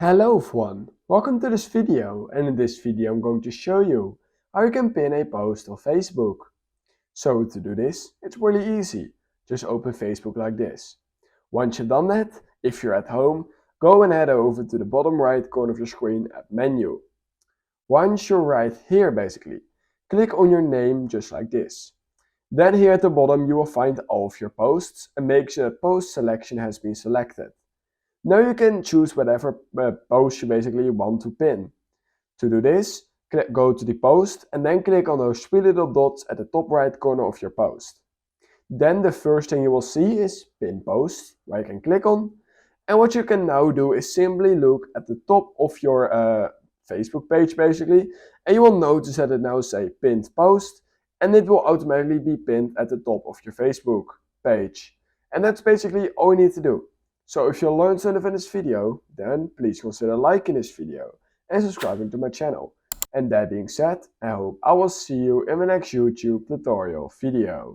Hello everyone, welcome to this video, and in this video I'm going to show you how you can pin a post on Facebook. So to do this, it's really easy. Just open Facebook like this. Once you've done that, if you're at home, go and head over to the bottom right corner of your screen at menu. Once you're right here basically, click on your name just like this. Then here at the bottom you will find all of your posts and make sure that post selection has been selected. Now you can choose whatever post you basically want to pin. To do this, go to the post and then click on those three little dots at the top right corner of your post. Then the first thing you will see is pin post, where you can click on. And what you can now do is simply look at the top of your Facebook page basically, and you will notice that it now says pinned post, and it will automatically be pinned at the top of your Facebook page. And that's basically all you need to do. So if you learned something from this video, then please consider liking this video and subscribing to my channel. And that being said, I hope I will see you in my next YouTube tutorial video.